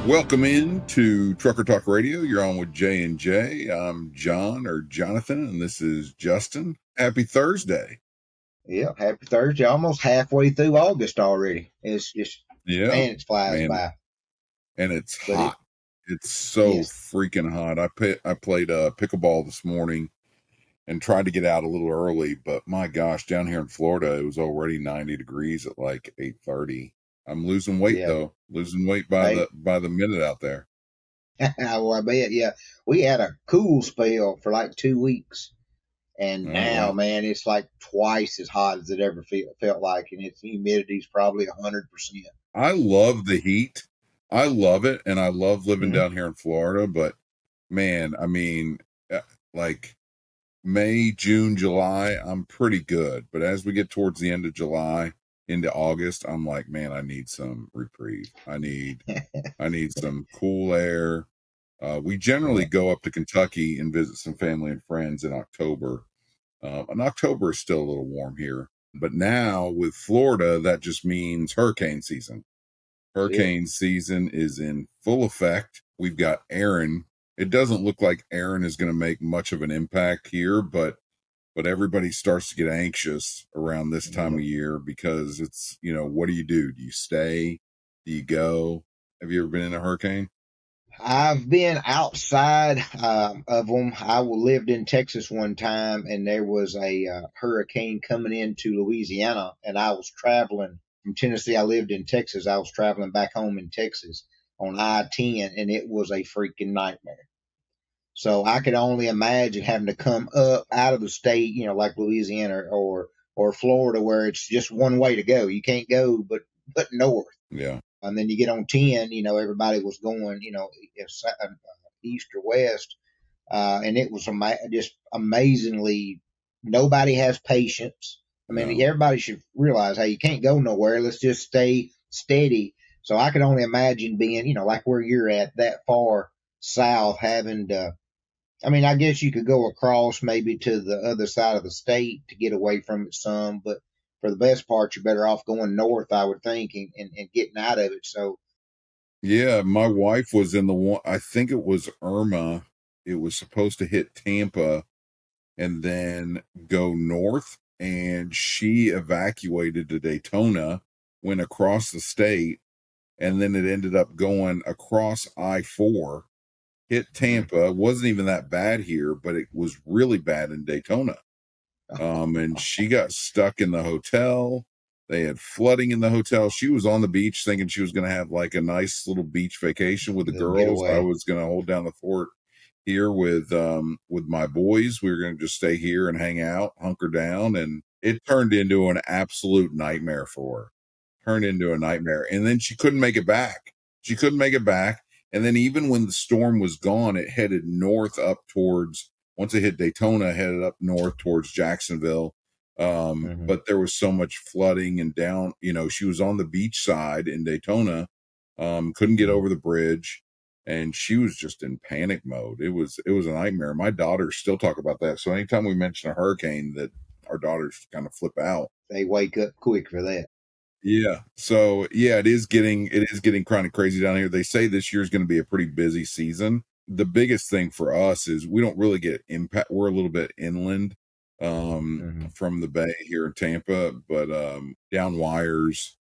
Welcome in to Trucker Talk Radio. You're on with J and J. I'm John or Jonathan, and this is Justin. Happy Thursday. Yeah, happy Thursday. Almost halfway through August already. It's just, man, it flies by. And it's hot. It's so freaking hot. I played pickleball this morning and tried to get out a little early, but my gosh, down here in Florida, it was already 90 degrees at like 8:30. I'm losing weight though. Losing weight by the minute out there. Well, I bet, yeah. We had a cool spell for like 2 weeks. And now, man, it's like twice as hot as it ever felt like, and its humidity's probably 100%. I love the heat. I love it, and I love living down here in Florida. But man, I mean, like May, June, July, I'm pretty good. But as we get towards the end of July into August, I'm like, man, I need some reprieve. I need some cool air. We generally go up to Kentucky and visit some family and friends in October. And October is still a little warm here. But now with Florida, that just means hurricane season. Hurricane season is in full effect. We've got Aaron. It doesn't look like Aaron is going to make much of an impact here, but everybody starts to get anxious around this time of year because it's, what do you do? Do you stay? Do you go? Have you ever been in a hurricane? I've been outside of them. I lived in Texas one time, and there was a hurricane coming into Louisiana, and I was traveling from Tennessee. I lived in Texas. I was traveling back home in Texas on I-10, and it was a freaking nightmare. So I could only imagine having to come up out of the state, like Louisiana or Florida, where it's just one way to go. You can't go but north. Yeah. And then you get on 10, everybody was going, east or west. And it was just amazingly, nobody has patience. I mean, everybody should realize, hey, you can't go nowhere. Let's just stay steady. So I could only imagine being, like where you're at, that far south, having to, I mean, I guess you could go across maybe to the other side of the state to get away from it some, but for the best part, you're better off going north, I would think, and getting out of it. So, yeah, my wife was in the one, I think it was Irma. It was supposed to hit Tampa and then go north, and she evacuated to Daytona, went across the state, and then it ended up going across I-4, hit Tampa. It wasn't even that bad here, but it was really bad in Daytona. And she got stuck in the hotel. They had flooding in the hotel. She was on the beach thinking she was going to have like a nice little beach vacation with the girls. I was going to hold down the fort here with my boys. We were going to just stay here and hang out, hunker down, and it turned into an absolute nightmare for her. Turned into a nightmare. And then she couldn't make it back. And then even when the storm was gone, it headed north up towards, once it hit Daytona, headed up north towards Jacksonville. But there was so much flooding and down, she was on the beach side in Daytona, couldn't get over the bridge, and she was just in panic mode. It was a nightmare. My daughters still talk about that. So anytime we mention a hurricane, that our daughters kind of flip out. They wake up quick for that. Yeah. So yeah, it is getting kind of crazy down here. They say this year is going to be a pretty busy season. The biggest thing for us is we don't really get impact. We're a little bit inland from the bay here in Tampa, but down wires,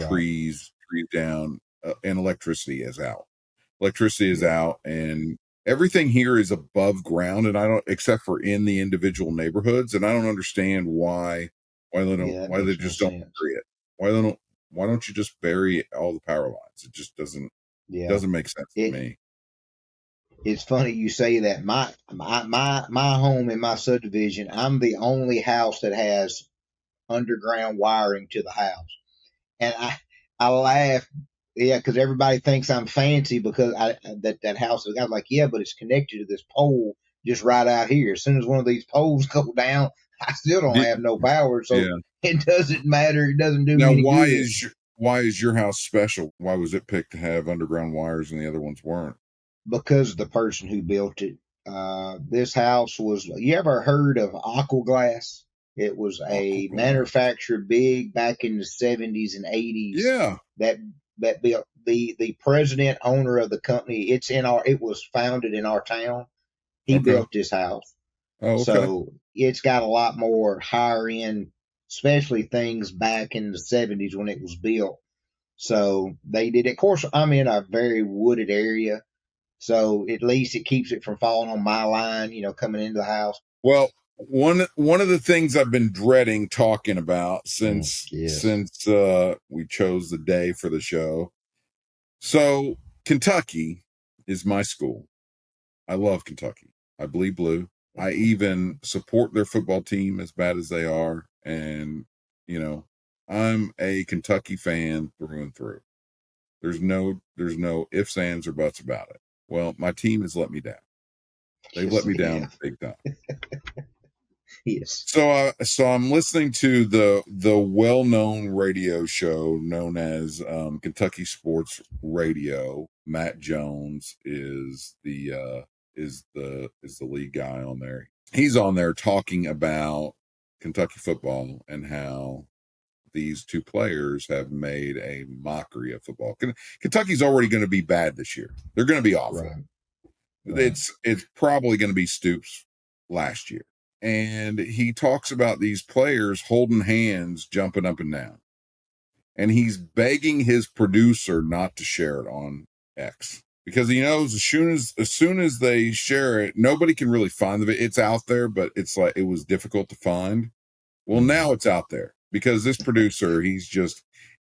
trees down, and electricity is out. And everything here is above ground, and except for in the individual neighborhoods, and I don't understand why they just don't bury it. Why don't you just bury all the power lines? It just doesn't make sense to me. It's funny you say that. My home in my subdivision, I'm the only house that has underground wiring to the house. And I laugh, because everybody thinks I'm fancy because that house is. I was like, yeah, but it's connected to this pole just right out here. As soon as one of these poles go down, I still don't have no power, so it doesn't matter. It doesn't do me any good. Why is your house special? Why was it picked to have underground wires and the other ones weren't? Because of the person who built it. This house was. You ever heard of Aquaglass? It was a manufacturer big back in the 70s and 80s. Yeah. That that built the president owner of the company. It was founded in our town. He Okay. built this house, Oh, okay. so it's got a lot more higher end, especially things back in the '70s when it was built. So they did it. Of course, I'm in a very wooded area, so at least it keeps it from falling on my line, coming into the house. Well, one of the things I've been dreading talking about since Yes. since we chose the day for the show. So Kentucky is my school. I love Kentucky. I bleed blue. I even support their football team as bad as they are. And, you know, I'm a Kentucky fan through and through. There's no ifs, ands, or buts about it. Well, my team has let me down. They've Yes, let me they down have. big time. Yes. So I'm listening to the well-known radio show known as Kentucky Sports Radio. Matt Jones is the lead guy on there. He's on there talking about Kentucky football and how these two players have made a mockery of football. Kentucky's already going to be bad this year. They're going to be awful. Right. It's probably going to be Stoops last year. And he talks about these players holding hands, jumping up and down. And he's begging his producer not to share it on X because he knows as soon as they share it, nobody can really find it. It's out there, but it's like it was difficult to find. Well, now it's out there because this producer, he's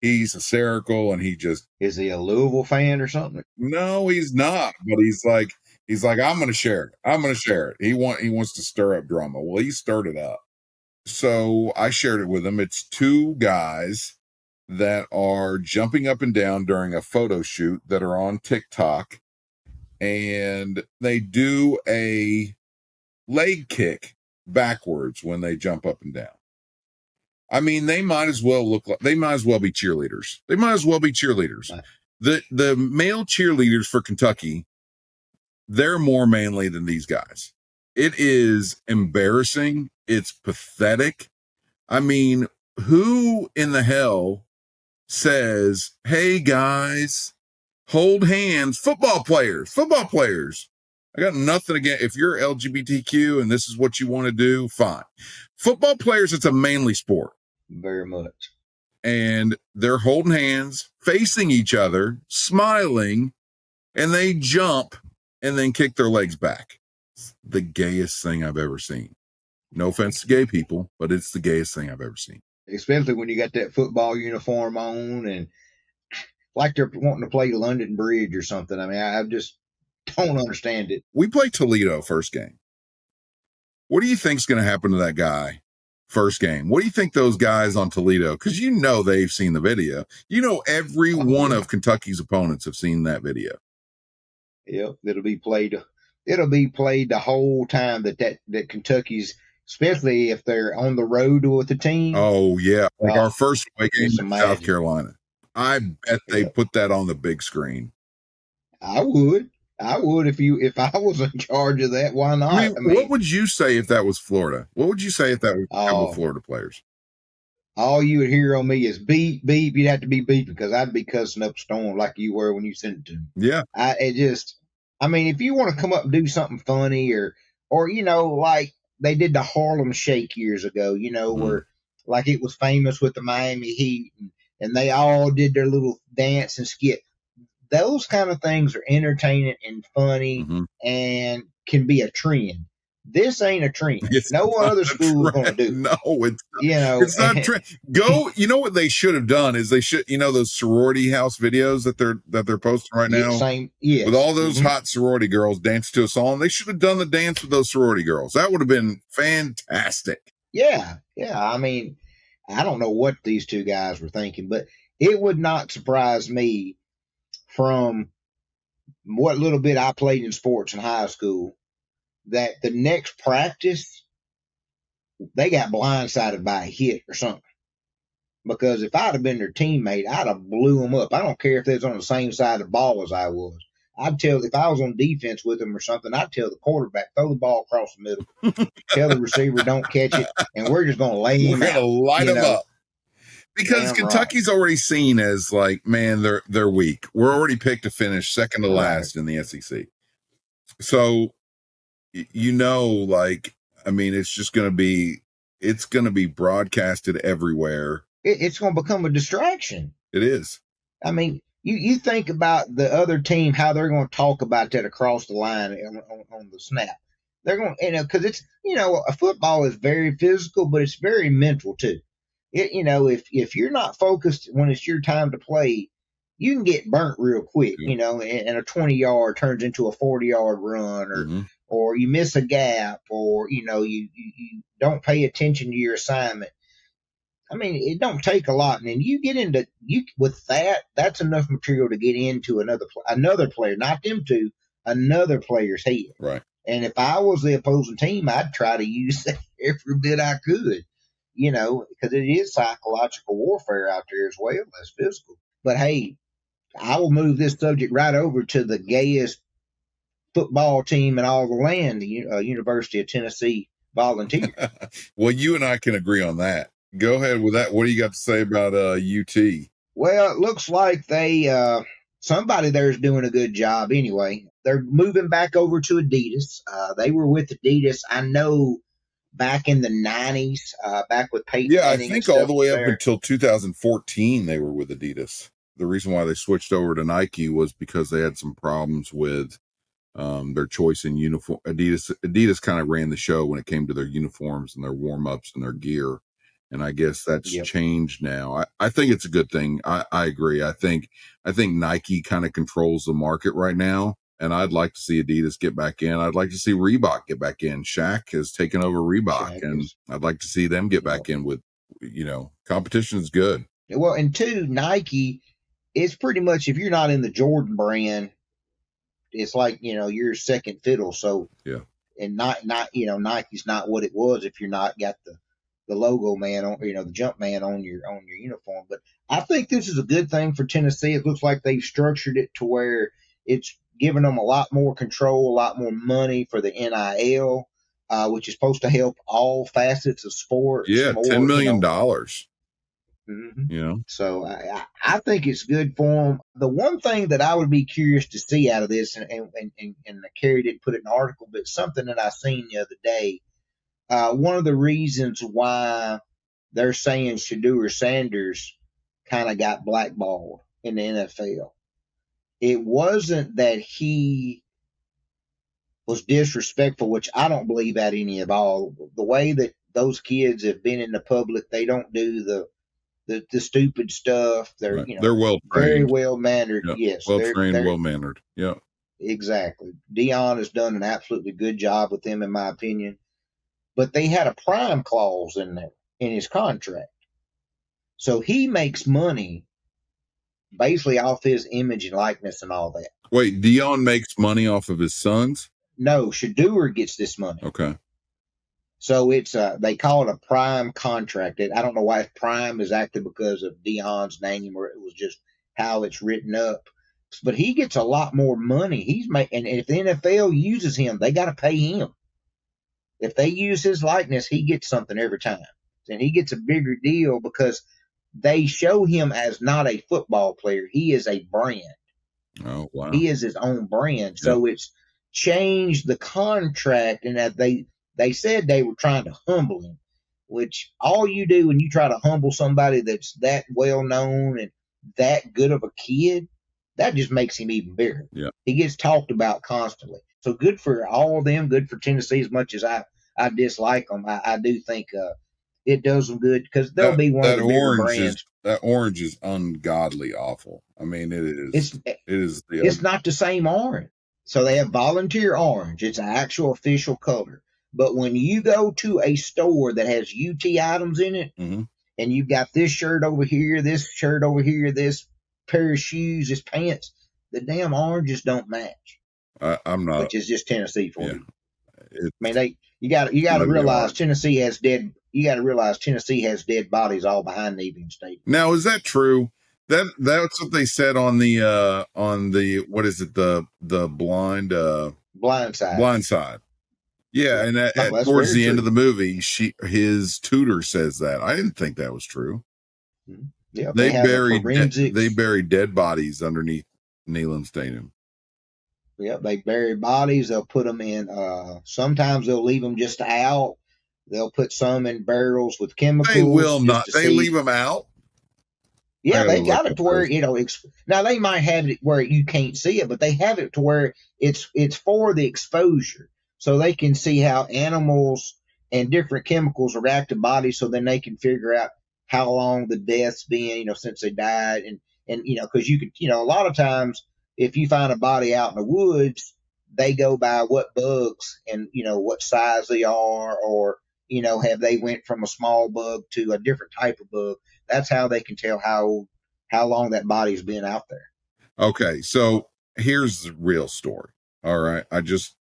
hysterical and Is he a Louisville fan or something? no, he's not. But he's like, I'm gonna share it. I'm gonna share it. He wants to stir up drama. Well, he stirred it up. So I shared it with him. It's two guys that are jumping up and down during a photo shoot that are on TikTok, and they do a leg kick backwards when they jump up and down. I mean, they might as well be cheerleaders. They might as well be cheerleaders. Right. The male cheerleaders for Kentucky, they're more manly than these guys. It is embarrassing. It's pathetic. I mean, who in the hell says, hey guys, hold hands? Football players. I got nothing against if you're LGBTQ and this is what you want to do, fine. Football players, it's a manly sport. Very much. And they're holding hands, facing each other, smiling, and they jump and then kick their legs back. It's the gayest thing I've ever seen. No offense to gay people, but it's the gayest thing I've ever seen. Especially when you got that football uniform on and like they're wanting to play London Bridge or something. I mean, I just don't understand it. We play Toledo first game. What do you think's going to happen to that guy first game? What do you think those guys on Toledo, because they've seen the video. Every one of Kentucky's opponents have seen that video. Yep, it'll be played the whole time that Kentucky's, especially if they're on the road with the team. Oh, yeah. Like our first away game in South Carolina. I bet they put that on the big screen. I would if I was in charge of that. Why not? I mean, what would you say if that was Florida? What would you say if that was a couple Florida players? All you would hear on me is beep, beep. You'd have to be beep because I'd be cussing up a storm like you were when you sent it to me. Yeah. I mean, if you want to come up and do something funny or like they did the Harlem Shake years ago, where like it was famous with the Miami Heat and they all did their little dance and skit. Those kind of things are entertaining and funny and can be a trend. This ain't a trend. No other school is going to do it. No, it's not a trend. What they should have done is those sorority house videos that they're posting right now. Yes. With all those hot sorority girls dancing to a song. They should have done the dance with those sorority girls. That would have been fantastic. Yeah. I mean, I don't know what these two guys were thinking, but it would not surprise me from what little bit I played in sports in high school that the next practice they got blindsided by a hit or something. Because if I'd have been their teammate, I'd have blew them up. I don't care if they was on the same side of the ball as I was. If I was on defense with them or something, I'd tell the quarterback, throw the ball across the middle. Tell the receiver, don't catch it. And we're just going to lay him out. We're going to light him up. because Damn right. Kentucky's already seen as like, man, they're weak. We're already picked to finish second to Right. last in the SEC. So like, I mean, it's going to be broadcasted everywhere. It's going to become a distraction. It is. I mean, you think about the other team, how they're going to talk about that across the line on the snap. They're going, because it's, a football is very physical, but it's very mental too. If you're not focused when it's your time to play, you can get burnt real quick, and a 20-yard turns into a 40-yard run, or you miss a gap, or, you don't pay attention to your assignment. I mean, it don't take a lot, and then you get into you with that. That's enough material to get into another player, not them two, another player's head. Right. And if I was the opposing team, I'd try to use that every bit I could, because it is psychological warfare out there as well as physical. But hey, I will move this subject right over to the gayest football team in all the land, the University of Tennessee Volunteers. Well, you and I can agree on that. Go ahead with that. What do you got to say about UT? Well, it looks like somebody there's doing a good job anyway. They're moving back over to Adidas. They were with Adidas, I know, back in the 90s, back with Peyton Manning. I think all the way up until 2014 they were with Adidas. The reason why they switched over to Nike was because they had some problems with their choice in uniform. Adidas kind of ran the show when it came to their uniforms and their warm-ups and their gear. And I guess that's changed now. I think it's a good thing. I agree. I think Nike kind of controls the market right now. And I'd like to see Adidas get back in. I'd like to see Reebok get back in. Shaq has taken over Reebok, and I'd like to see them get back in with, competition is good. Well, and two, Nike is pretty much, if you're not in the Jordan brand, it's like, you're second fiddle. So, and Nike's not what it was if you're not got the logo man on, the jump man on your uniform. But I think this is a good thing for Tennessee. It looks like they've structured it to where it's giving them a lot more control, a lot more money for the NIL, which is supposed to help all facets of sports. Yeah, $10 million. So I think it's good for them. The one thing that I would be curious to see out of this, and Carrie didn't put it in an article, but something that I seen the other day. One of the reasons why they're saying Shedeur Sanders kind of got blackballed in the NFL, it wasn't that he was disrespectful, which I don't believe that any of all. The way that those kids have been in the public, they don't do the stupid stuff. They're they're well trained, very well mannered. Yep. Yes, well trained, well mannered. Yeah, exactly. Deion has done an absolutely good job with them, in my opinion. But they had a prime clause in there in his contract, so he makes money basically off his image and likeness and all that. Wait, Deion makes money off of his sons? No, Shedeur gets this money. Okay. So it's they call it a prime contract. I don't know why it's prime exactly because of Deion's name, or it was just how it's written up. But he gets a lot more money. And if the NFL uses him, they got to pay him. If they use his likeness, he gets something every time, and he gets a bigger deal because they show him as not a football player. He is a brand. Oh wow! He is his own brand. So it's changed the contract, and that they said they were trying to humble him, which all you do when you try to humble somebody that's that well known and that good of a kid, that just makes him even bigger. Yeah. He gets talked about constantly. So good for all of them, good for Tennessee. As much as I dislike them, I do think it does them good because they'll be one of the bigger brands. That orange is ungodly awful. I mean, it is. It's not the same orange. So they have volunteer orange. It's an actual official color. But when you go to a store that has UT items in it, and you've got this shirt over here, this shirt over here, this pair of shoes, this pants, the damn oranges don't match. I'm not. Which is just Tennessee for you. I mean, you got to realize Tennessee has dead. You got to realize Tennessee has dead bodies all behind Navy Stadium. Now, is that true? That's what they said on the what is it, the blind side. Yeah, and towards the end of the movie, his tutor says that. I didn't think that was true. Yeah, They they have a buried they forensics. buried dead bodies underneath Neyland Stadium. Yeah, they bury bodies. They'll put them in. Sometimes they'll leave them just out. They'll put some in barrels with They chemicals will just not. to They leave see. them out. I Yeah, gotta they look got it up to where this. now they might have it where you can't see it, but they have it to where it's for the exposure, so they can see how animals and different chemicals react to bodies, so then they can figure out how long the death's been, since they died, and because you could, a lot of times if you find a body out in the woods, they go by what bugs and what size they are, or have they went from a small bug to a different type of bug. That's how they can tell how long that body's been out there. Okay, so here's the real story. All right,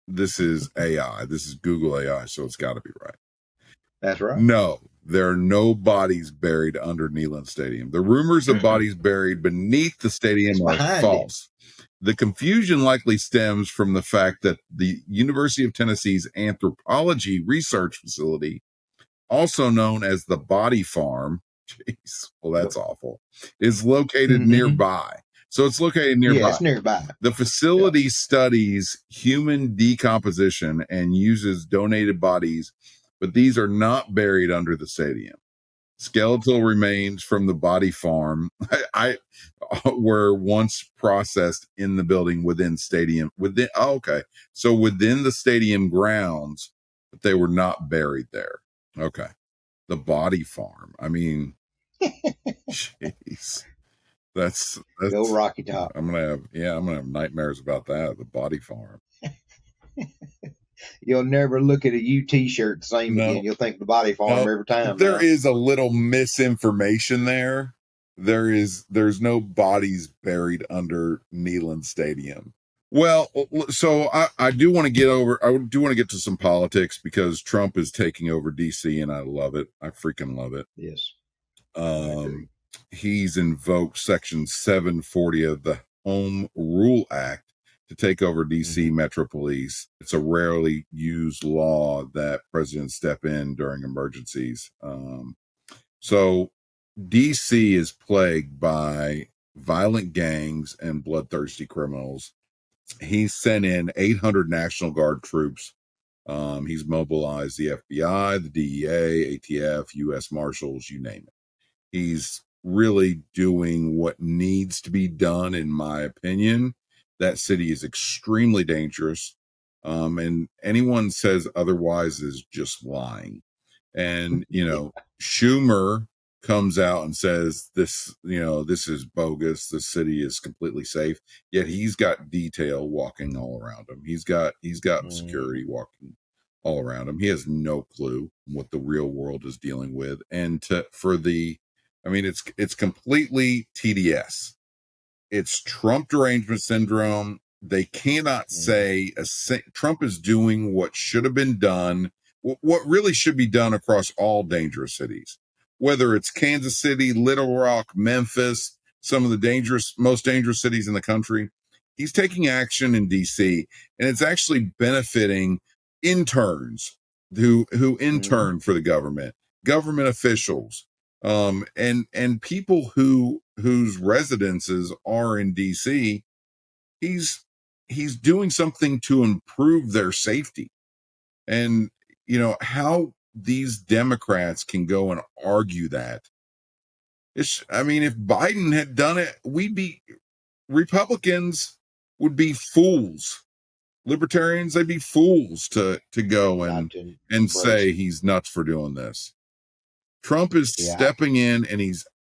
this is AI. This is Google AI, so it's got to be right. That's right. No, there are no bodies buried under Neyland Stadium. The rumors of bodies buried beneath the It's stadium are behind it. false. The confusion likely stems from the fact that the University of Tennessee's anthropology research facility, also known as the Body Farm, jeez, well, Yep. that's awful, is located Mm-hmm. nearby. So it's located Yeah, nearby. it's nearby. The Yep. facility studies human decomposition and uses donated bodies, but these are not buried under the stadium. Skeletal remains from the body farm I were once processed in the building within stadium within okay. So within the stadium grounds, but they were not buried there. Okay. The body farm. I mean, jeez. Go That's Rocky Top. I'm gonna have nightmares about that. The body farm. You'll never look at a UT shirt the same No, again. You'll think the Body Farm no. every time There now. is a little misinformation there. There's no bodies buried under Neyland Stadium. Well, so I do want to I do want to get to some politics because Trump is taking over DC and I love it. I freaking love it. Yes, I agree. Um, he's invoked Section 740 of the Home Rule Act to take over DC Metro Police. It's a rarely used law that presidents step in during emergencies. So DC is plagued by violent gangs and bloodthirsty criminals. He's sent in 800 National Guard troops. He's mobilized the FBI, the DEA, ATF, U.S. Marshals, you name it. He's really doing what needs to be done, in my opinion. That city is extremely dangerous. And anyone says otherwise is just lying. And, Schumer comes out and says this is bogus. The city is completely safe. Yet he's got detail walking all around him. He's got security walking all around him. He has no clue what the real world is dealing with. And it's completely TDS. It's Trump derangement syndrome. They cannot say Trump is doing what should have been done, what really should be done across all dangerous cities, whether it's Kansas City, Little Rock, Memphis, some of the most dangerous cities in the country. He's taking action in DC, and it's actually benefiting interns who intern for the government officials, and people whose residences are in DC. He's doing something to improve their safety. And how these Democrats can go and argue that. If Biden had done it, Republicans would be fools. Libertarians, they'd be fools to go Not and to embrace say it. he's nuts for doing this. Trump is Yeah, stepping in and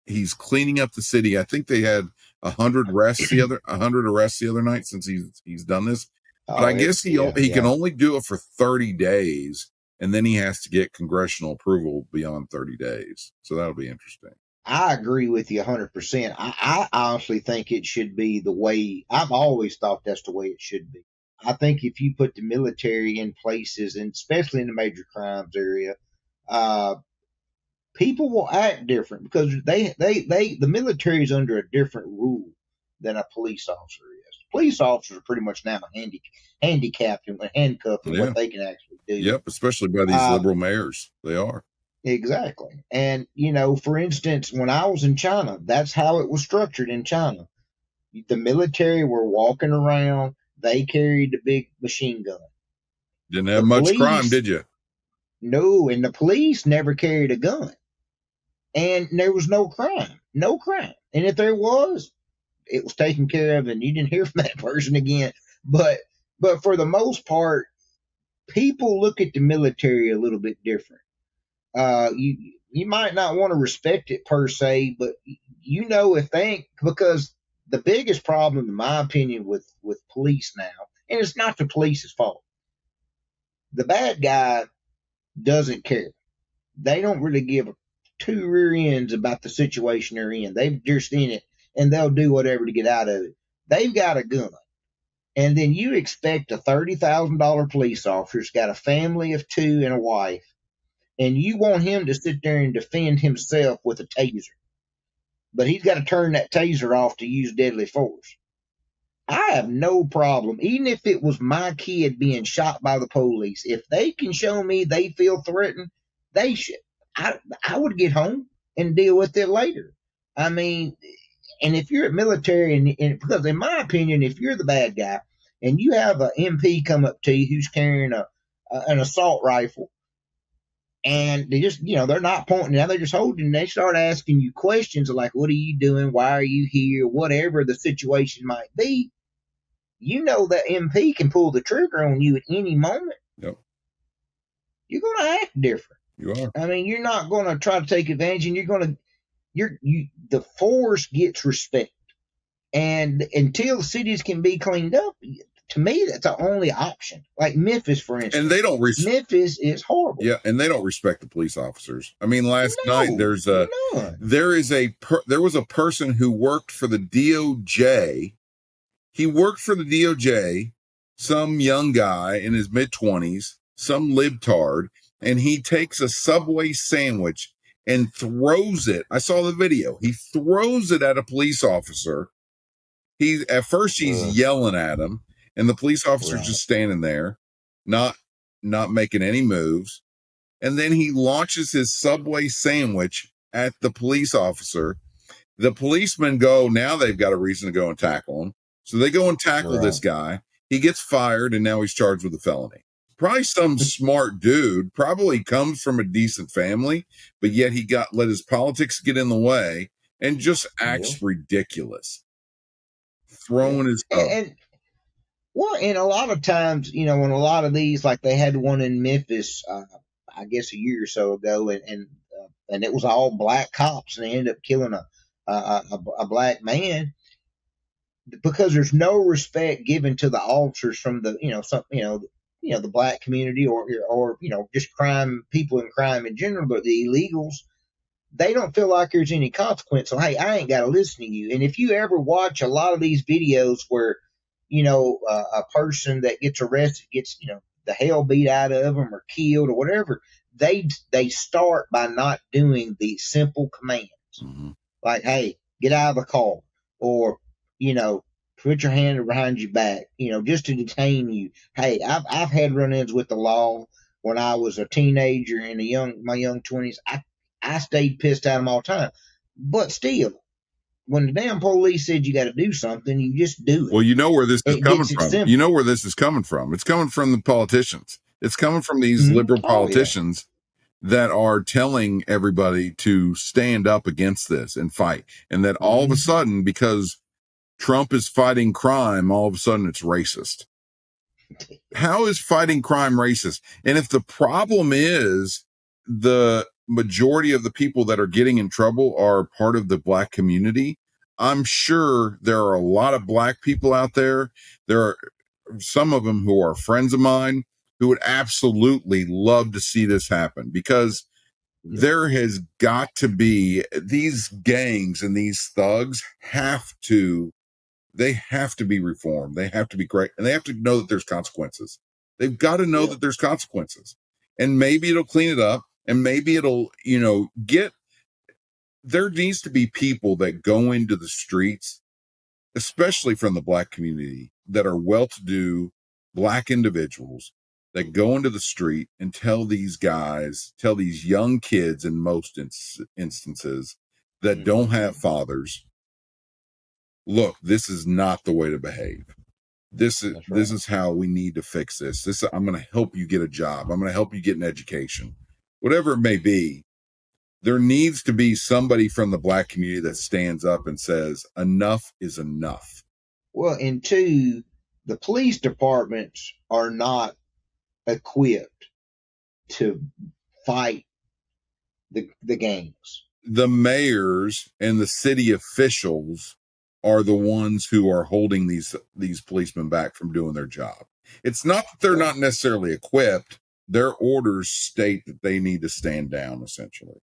he's cleaning up the city. I think they had 100 arrests the other night since he's done this. But I oh, guess he can only do it for 30 days, and then he has to get congressional approval beyond 30 days. So that'll be interesting. I agree with you 100%. I honestly think it should be the way I've always thought that's the way it should be. I think if you put the military in places, and especially in the major crimes area, uh, people will act different because the military is under a different rule than a police officer is. Police officers are pretty much now handicapped and handcuffed in Yeah. what they can actually do. Yep. Especially by these Uh, liberal mayors. They are. Exactly. And, for instance, when I was in China, that's how it was structured in China. The military were walking around, they carried the big machine gun. Didn't The have much crime, police, did you? no, and the police never carried a gun. And there was no crime, no crime. And if there was, it was taken care of and you didn't hear from that person again. But for the most part, people look at the military a little bit different. You might not want to respect it per se, but if they ain't, because the biggest problem, in my opinion, with police now, and it's not the police's fault. The bad guy doesn't care. They don't really give two rear ends about the situation they're in. They've just in it, and they'll do whatever to get out of it. They've got a gun, and then you expect a $30,000 police officer's got a family of two and a wife, and you want him to sit there and defend himself with a taser. But he's got to turn that taser off to use deadly force. I have no problem, even if it was my kid being shot by the police. If they can show me they feel threatened, they should. I would get home and deal with it later. I mean, and if you're a military, and because in my opinion, if you're the bad guy and you have an MP come up to you who's carrying an assault rifle, and they just, they're not pointing now, they're just holding, they start asking you questions like, what are you doing? Why are you here? Whatever the situation might be, that MP can pull the trigger on you at any moment. Yep. You're going to act different. You are. I mean, you're not going to try to take advantage, and the force gets respect. And until cities can be cleaned up, to me, that's the only option. Like Memphis, for instance. And they don't Memphis is horrible. Yeah, and they don't respect the police officers. I mean, last night there was a person who worked for the DOJ. He worked for the DOJ, some young guy in his mid-20s, some libtard, and he takes a Subway sandwich and throws it. I saw the video. He throws it at a police officer. At first he's yelling at him, and the police officer's just standing there, not making any moves. And then he launches his Subway sandwich at the police officer. The policemen now they've got a reason to go and tackle him. So they go and tackle this guy. He gets fired, and now he's charged with a felony. Probably some smart dude, probably comes from a decent family, but yet he let his politics get in the way and just acts ridiculous. Throwing his and a lot of times, when a lot of these, like they had one in Memphis, I guess a year or so ago, and it was all black cops, and they ended up killing a black man because there's no respect given to the officers from the the black community or just people in crime in general, but the illegals, they don't feel like there's any consequence. So hey, I ain't got to listen to you. And if you ever watch a lot of these videos where a person that gets arrested gets the hell beat out of them or killed or whatever, they start by not doing the simple commands like, hey, get out of the car, or put your hand behind your back, just to detain you. Hey, I've had run-ins with the law when I was a teenager in my young 20s. I stayed pissed at them all the time. But still, when the damn police said you got to do something, you just do it. Well, you know where this is coming from. You know where this is coming from. It's coming from the politicians. It's coming from these liberal politicians that are telling everybody to stand up against this and fight. And that all of a sudden, because Trump is fighting crime, all of a sudden it's racist. How is fighting crime racist? And if the problem is the majority of the people that are getting in trouble are part of the black community, I'm sure there are a lot of black people out there. There are some of them who are friends of mine who would absolutely love to see this happen, because there has got to be, these gangs and these thugs have to be reformed. They have to be great, and they have to know that there's consequences. They've got to know that there's consequences, and maybe it'll clean it up, and maybe it'll, there needs to be people that go into the streets, especially from the black community, that are well-to-do black individuals that go into the street and tell these young kids in most instances that don't have fathers, look, this is not the way to behave. This is how we need to fix this. I'm going to help you get a job. I'm going to help you get an education, whatever it may be. There needs to be somebody from the Black community that stands up and says, enough is enough. Well, and two, the police departments are not equipped to fight the gangs. The mayors and the city officials are the ones who are holding these policemen back from doing their job. It's not that they're not necessarily equipped. Their orders state that they need to stand down, essentially.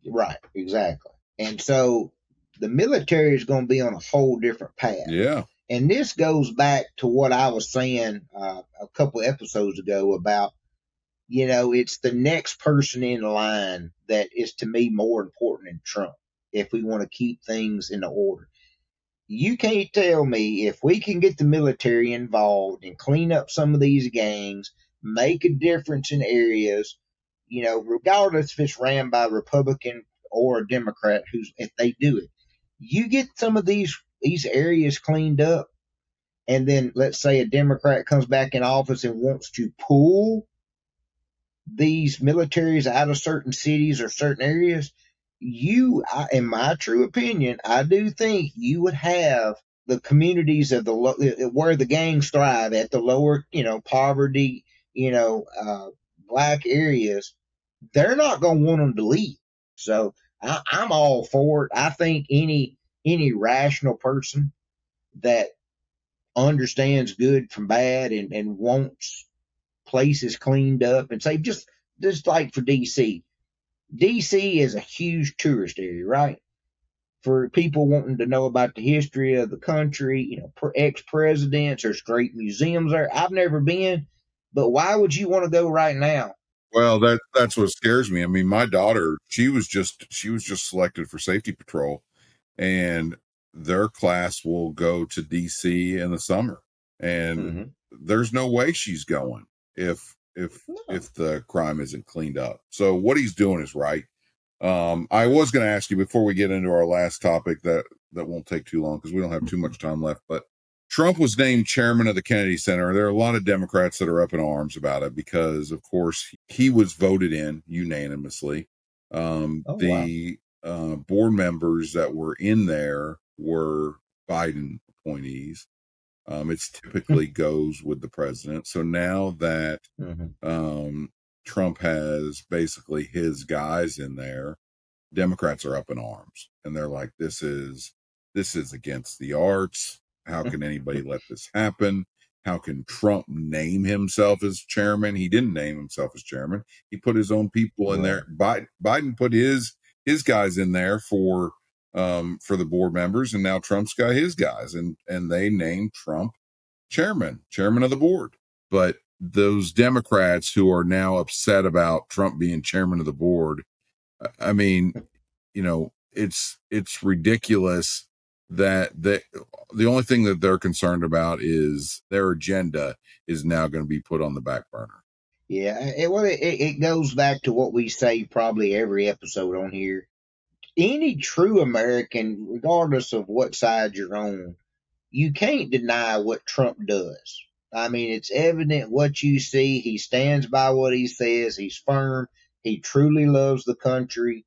Right, exactly. And so the military is going to be on a whole different path. Yeah. And this goes back to what I was saying a couple episodes ago about, it's the next person in line that is, to me, more important than Trump if we want to keep things in order. You can't tell me if we can get the military involved and clean up some of these gangs, make a difference in areas, regardless if it's ran by a Republican or a Democrat, if they do it, you get some of these areas cleaned up, and then let's say a Democrat comes back in office and wants to pull these militaries out of certain cities or certain areas, in my true opinion, I do think you would have the communities of where the gangs thrive at the lower, poverty, Black areas. They're not going to want them to leave. So I'm all for it. I think any rational person that understands good from bad and wants places cleaned up and say, just like for DC. DC is a huge tourist area, right? For people wanting to know about the history of the country, ex-presidents, there's great museums there. I've never been, but why would you want to go right now? Well, that's what scares me. I mean, my daughter, she was just selected for safety patrol, and their class will go to DC in the summer, and there's no way she's going if the crime isn't cleaned up. So what he's doing is right. I was going to ask you before we get into our last topic that won't take too long because we don't have too much time left, but Trump was named chairman of the Kennedy Center. There are a lot of Democrats that are up in arms about it because, of course, he was voted in unanimously. The board members that were in there were Biden appointees. It's typically goes with the president. So now that Trump has basically his guys in there, Democrats are up in arms, and they're like, this is against the arts. How can anybody let this happen? How can Trump name himself as chairman? He didn't name himself as chairman. He put his own people in there. Biden put his guys in there for the board members, and now Trump's got his guys, and they named Trump chairman of the board. But those Democrats who are now upset about Trump being chairman of the board, I mean, it's ridiculous that the only thing that they're concerned about is their agenda is now going to be put on the back burner. Yeah, it goes back to what we say probably every episode on here. Any true American, regardless of what side you're on, you can't deny what Trump does. I mean, it's evident what you see. He stands by what he says. He's firm. He truly loves the country.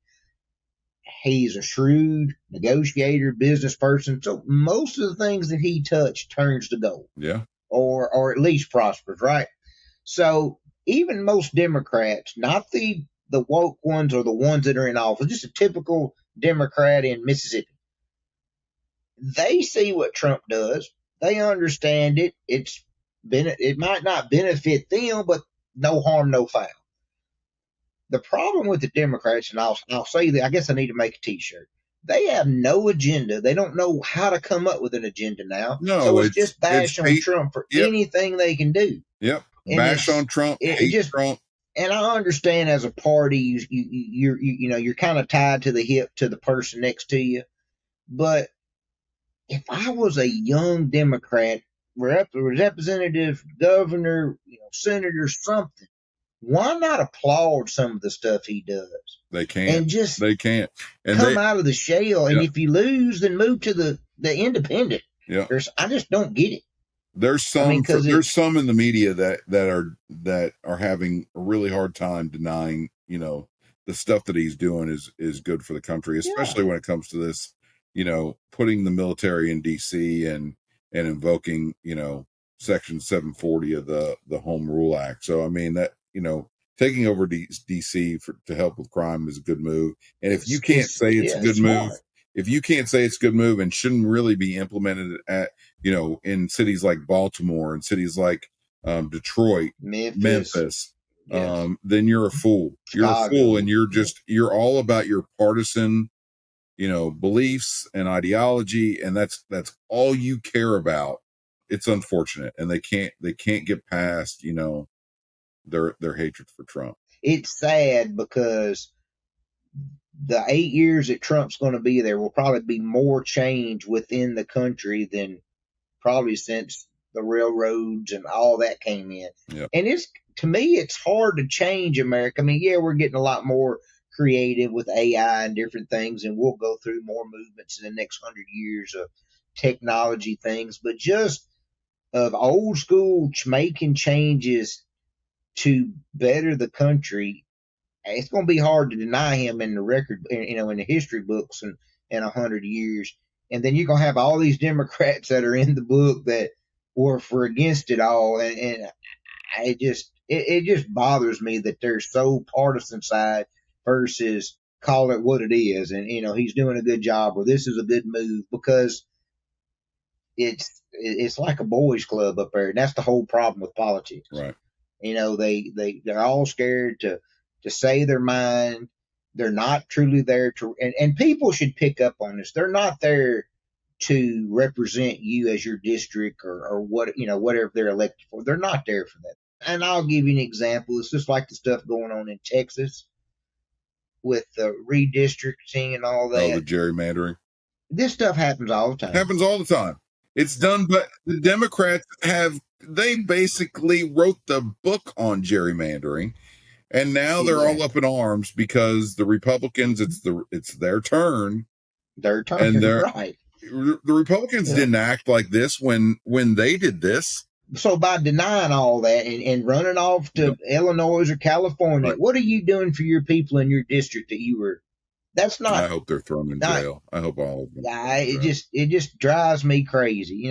He's a shrewd negotiator, business person. So most of the things that he touched turns to gold. Yeah. Or at least prospers, right? So even most Democrats, not the woke ones or the ones that are in office, just a typical Democrat in Mississippi, they see what Trump does. They understand it. It might not benefit them, but no harm, no foul. The problem with the Democrats, and I'll say that, I guess I need to make a T-shirt. They have no agenda. They don't know how to come up with an agenda now. No, so it's just bash on Trump for anything they can do. Yep, bash on Trump, hate Trump. And I understand as a party, you're kind of tied to the hip to the person next to you. But if I was a young Democrat representative, governor, senator, something. Why not applaud some of the stuff he does? They can't. And just They can't. And come out of the shell. And yeah. if you lose, then move to the independent. Yeah. I just don't get it. There's some because there's some in the media that are having a really hard time denying, the stuff that he's doing is good for the country, especially when it comes to this, putting the military in DC and invoking, Section 740 of the Home Rule Act. So I mean that, taking over DC to help with crime is a good move. And if you can't say it's a good move, if you can't say it's a good move and shouldn't really be implemented at, in cities like Baltimore and cities like Detroit, Memphis, then you're a fool. Chicago. You're a fool, and you're all about your partisan, beliefs and ideology, and that's all you care about. It's unfortunate, and they can't get past, their hatred for Trump. It's sad because the 8 years that Trump's going to be there will probably be more change within the country than probably since the railroads and all that came in. Yep. And to me, it's hard to change America. I mean, yeah, we're getting a lot more creative with AI and different things, and we'll go through more movements in the next 100 years of technology things, but just of old school making changes to better the country, it's going to be hard to deny him in the record, in the history books in 100 years. And then you're going to have all these Democrats that are in the book that were for against it all. And it just bothers me that they're so partisan side versus call it what it is. And, he's doing a good job, or this is a good move, because it's like a boys club up there. And that's the whole problem with politics. Right. They're all scared to say their mind. They're not truly there and people should pick up on this. They're not there to represent you as your district or what, whatever they're elected for. They're not there for that. And I'll give you an example. It's just like the stuff going on in Texas with the redistricting and all that. Oh, the gerrymandering. This stuff happens all the time. Happens all the time. It's done, but the Democrats they basically wrote the book on gerrymandering. And now they're all up in arms because the Republicans, it's their turn. Their turn, and right. The Republicans didn't act like this when they did this. So by denying all that and running off to Illinois or California, what are you doing for your people in your district that you were? That's not. I hope they're thrown in jail. I hope all of them. It just drives me crazy.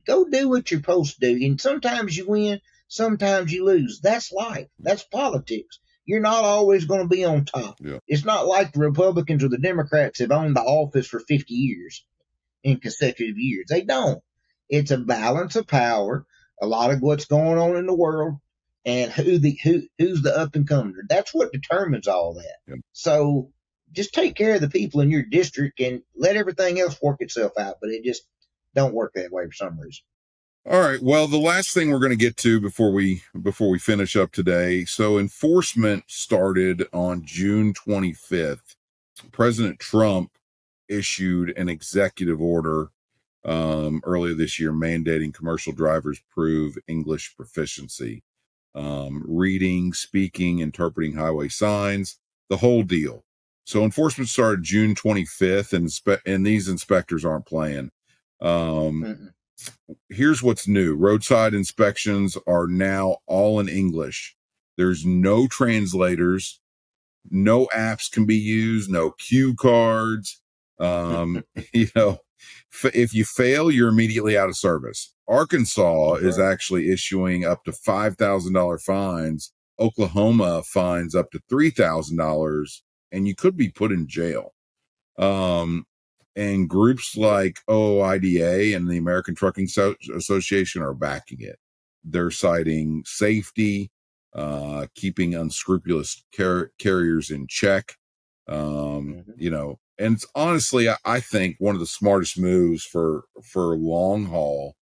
Go do what you're supposed to do. And sometimes you win, sometimes you lose. That's life. That's politics. You're not always going to be on top. Yeah. It's not like the Republicans or the Democrats have owned the office for 50 years in consecutive years. They don't. It's a balance of power. A lot of what's going on in the world and who's the up and comer. That's what determines all that. Yeah. So just take care of the people in your district and let everything else work itself out. But it just don't work that way for some reason. All right. Well, the last thing we're going to get to before we finish up today. So enforcement started on June 25th. President Trump issued an executive order earlier this year mandating commercial drivers prove English proficiency, reading, speaking, interpreting highway signs, the whole deal. So enforcement started June 25th, and these inspectors aren't playing. Here's what's new. Roadside inspections are now all in English. There's no translators. No apps can be used. No cue cards. If you fail, you're immediately out of service. Arkansas is actually issuing up to $5,000 fines. Oklahoma fines up to $3,000, and you could be put in jail. And groups like OOIDA and the American Trucking Association are backing it. They're citing safety, keeping unscrupulous carriers in check. And it's honestly, I think one of the smartest moves for long haul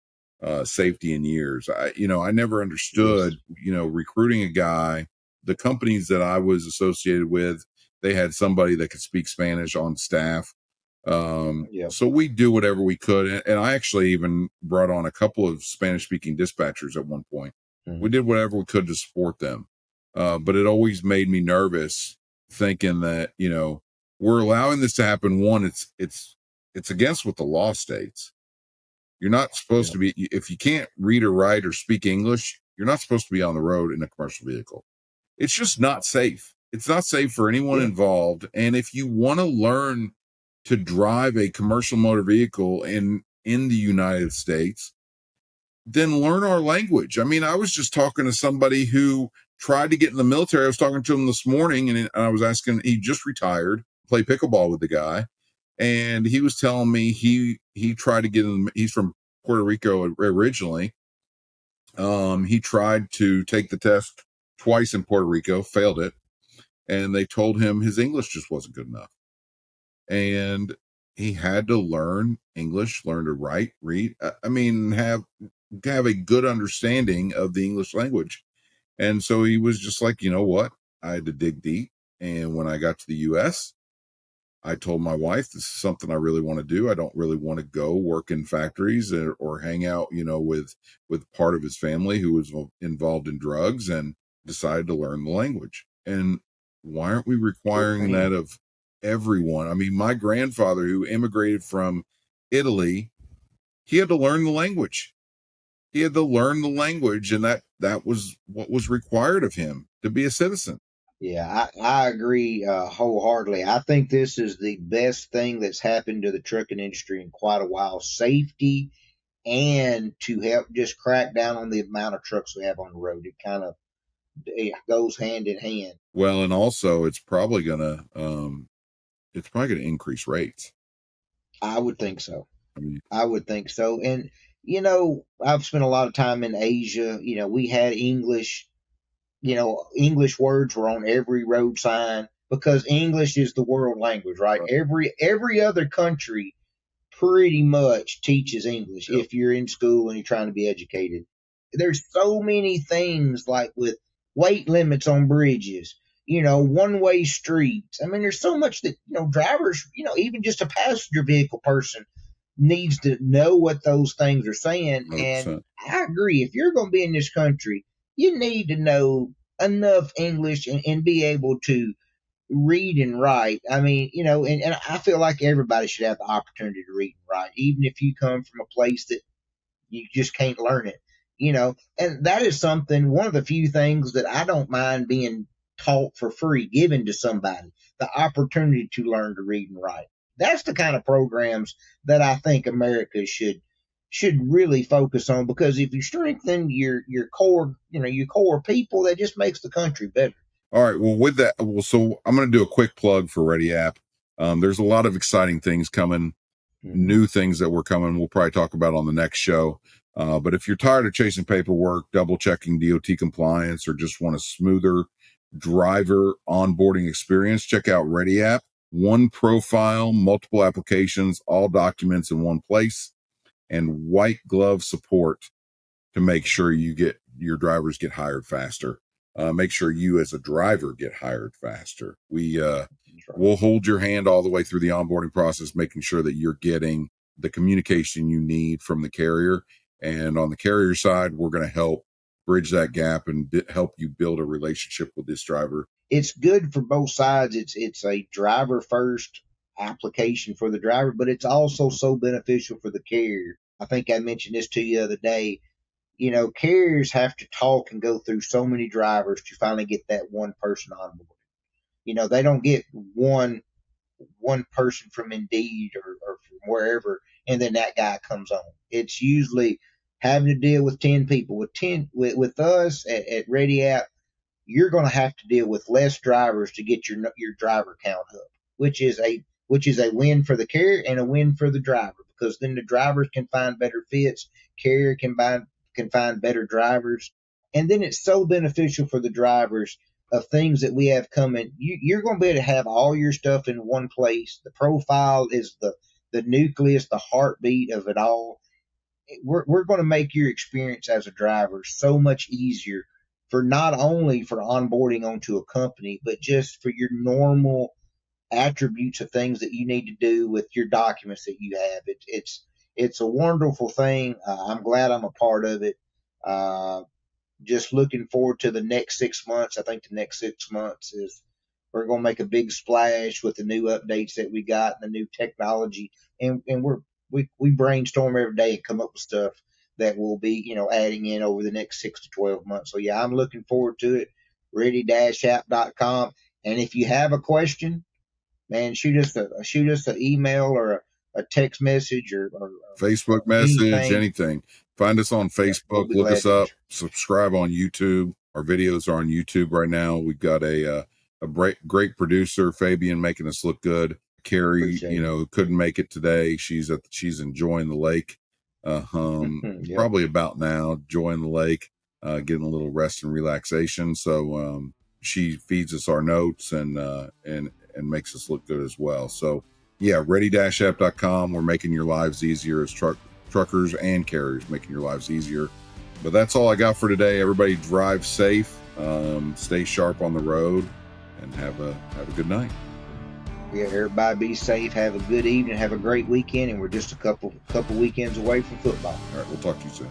safety in years. I never understood, recruiting a guy. The companies that I was associated with, they had somebody that could speak Spanish on staff. Yeah. So we do whatever we could. And I actually even brought on a couple of Spanish speaking dispatchers at one point. We Mhm. did whatever we could to support them. But it always made me nervous thinking that, we're allowing this to happen. One, it's against what the law states. You're not supposed Yeah. to be, if you can't read or write or speak English, you're not supposed to be on the road in a commercial vehicle. It's just not safe. It's not safe for anyone Yeah. involved. And if you want to learn to drive a commercial motor vehicle in the United States, then learn our language. I mean, I was just talking to somebody who tried to get in the military. I was talking to him this morning, and I was asking, he just retired, play pickleball with the guy, and he was telling me he tried to get in. He's from Puerto Rico originally. He tried to take the test twice in Puerto Rico, failed it, and they told him his English just wasn't good enough. And he had to learn English, learn to write, read. I mean, have a good understanding of the English language. And so he was just like, you know what? I had to dig deep. And when I got to the US, I told my wife, this is something I really want to do. I don't really want to go work in factories or hang out, with part of his family who was involved in drugs, and decided to learn the language. And why aren't we Good for requiring that him. of everyone? I mean, my grandfather who immigrated from Italy, he had to learn the language. He had to learn the language, and that was what was required of him to be a citizen. Yeah, I agree wholeheartedly. I think this is the best thing that's happened to the trucking industry in quite a while. Safety and to help just crack down on the amount of trucks we have on the road. It goes hand in hand. Well, and also it's probably gonna increase rates. I would think so. I mean, I would think so. And I've spent a lot of time in Asia. We had English. English words were on every road sign because English is the world language, right? right. Every other country pretty much teaches English Yep. if you're in school and you're trying to be educated. There's so many things like with weight limits on bridges, one way streets. I mean, there's so much that, drivers, even just a passenger vehicle person needs to know what those things are saying. And 100%. I agree. If you're going to be in this country, you need to know enough English and be able to read and write. I mean, and I feel like everybody should have the opportunity to read and write, even if you come from a place that you just can't learn it, and that is one of the few things that I don't mind being taught for free, given to somebody the opportunity to learn to read and write. That's the kind of programs that I think America should really focus on, because if you strengthen your core, your core people, that just makes the country better. All right. Well, with that, so I'm going to do a quick plug for Ready App. There's a lot of exciting things coming, Mm-hmm. new things that we're coming. We'll probably talk about on the next show. But if you're tired of chasing paperwork, double checking DOT compliance, or just want a smoother driver onboarding experience, check out Ready App. One profile, multiple applications, all documents in one place, and white glove support to make sure your drivers get hired faster. Make sure you as a driver get hired faster. That's right. We'll hold your hand all the way through the onboarding process, making sure that you're getting the communication you need from the carrier. And on the carrier side, we're going to help bridge that gap and help you build a relationship with this driver. It's good for both sides. It's a driver first application for the driver, but it's also so beneficial for the carrier. I think I mentioned this to you the other day. Carriers have to talk and go through so many drivers to finally get that one person on board. They don't get one person from Indeed or from wherever, and then that guy comes on. It's usually having to deal with 10 people. With us at Ready App, you're going to have to deal with less drivers to get your driver count up, which is a win for the carrier and a win for the driver, because then the drivers can find better fits, carrier can find better drivers, and then it's so beneficial for the drivers of things that we have coming. You're going to be able to have all your stuff in one place. The profile is the nucleus, the heartbeat of it all. We're going to make your experience as a driver so much easier, for not only for onboarding onto a company, but just for your normal attributes of things that you need to do with your documents that you have. It's a wonderful thing. I'm glad I'm a part of it. Just looking forward to the next 6 months. I think the next 6 months is we're going to make a big splash with the new updates that we got and the new technology. And we brainstorm every day and come up with stuff that we'll be, adding in over the next 6 to 12 months. So yeah, I'm looking forward to it. Ready-app.com. And if you have a question, man, shoot us an email or a text message or Facebook message, anything. anything. Find us on Yeah, we'll Facebook. be Look glad us to up. answer. Subscribe on YouTube. Our videos are on YouTube right now. We've got a great producer, Fabian, making us look good. Carrie, Appreciate it. couldn't make it today. She's enjoying the lake. Yep. Probably about now, enjoying the lake, getting a little rest and relaxation. So she feeds us our notes and makes us look good as well. So yeah, ready-app.com. We're making your lives easier as truckers and carriers, making your lives easier. But that's all I got for today. Everybody drive safe, stay sharp on the road, and have a good night. Yeah, everybody be safe. Have a good evening. Have a great weekend. And we're just a couple weekends away from football. All right, we'll talk to you soon.